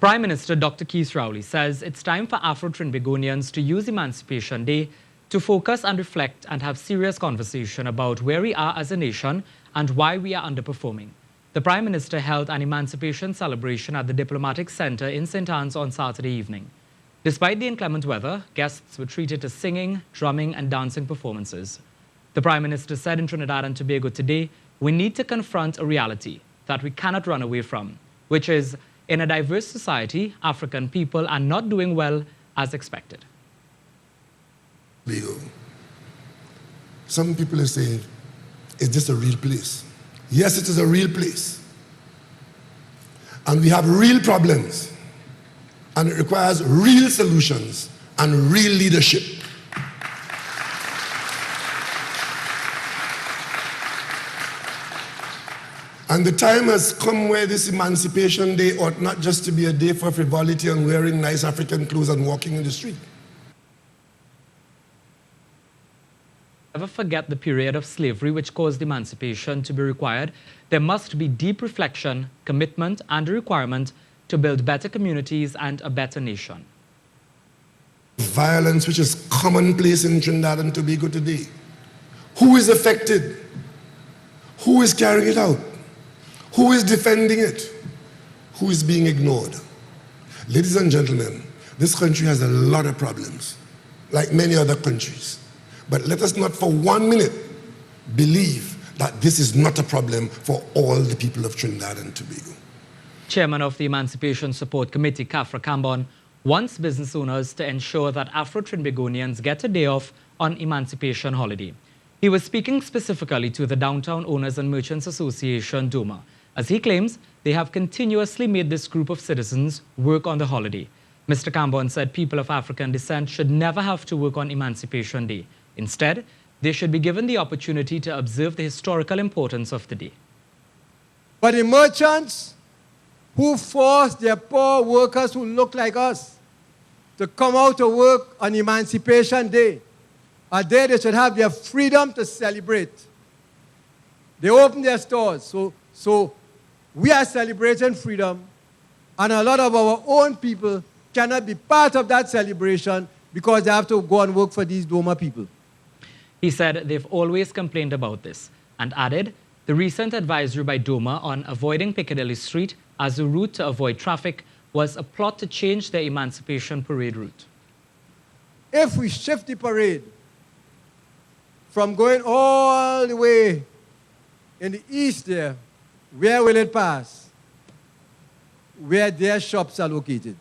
Prime Minister Dr. Rowley says it's time for Afro Trinbagonians to use Emancipation Day to focus and reflect and have serious conversation about where we are as a nation and why we are underperforming. The Prime Minister held an Emancipation Celebration at the Diplomatic Centre in St. Anne's on Saturday evening. Despite the inclement weather, guests were treated to singing, drumming and dancing performances. The Prime Minister said in Trinidad and Tobago today, we need to confront a reality that we cannot run away from, which is, in a diverse society, African people are not doing well as expected. Some people are saying, is this a real place? Yes, it is a real place. And we have real problems. And it requires real solutions and real leadership. And the time has come where this Emancipation Day ought not just to be a day for frivolity and wearing nice African clothes and walking in the street. Never forget the period of slavery which caused emancipation to be required. There must be deep reflection, commitment, and a requirement to build better communities and a better nation. Violence which is commonplace in Trinidad and Tobago today. Who is affected? Who is carrying it out? Who is defending it? Who is being ignored? Ladies and gentlemen, this country has a lot of problems, like many other countries. But let us not for 1 minute believe that this is not a problem for all the people of Trinidad and Tobago. Chairman of the Emancipation Support Committee, Afro Trinbagonians, wants business owners to ensure that Afro Trinbagonians get a day off on Emancipation holiday. He was speaking specifically to the Downtown Owners and Merchants Association, DOMA, as he claims they have continuously made this group of citizens work on the holiday. Mr. Trinbagonian said people of African descent should never have to work on Emancipation Day. Instead, they should be given the opportunity to observe the historical importance of the day. But the merchants who force their poor workers who look like us to come out to work on Emancipation Day, a day they should have their freedom to celebrate. They open their stores, so we are celebrating freedom, and a lot of our own people cannot be part of that celebration because they have to go and work for these DOMA people. He said they've always complained about this and added the recent advisory by DOMA on avoiding Piccadilly Street as a route to avoid traffic was a plot to change their Emancipation Parade route. If we shift the parade from going all the way in the east there, where will it pass? Where their shops are located.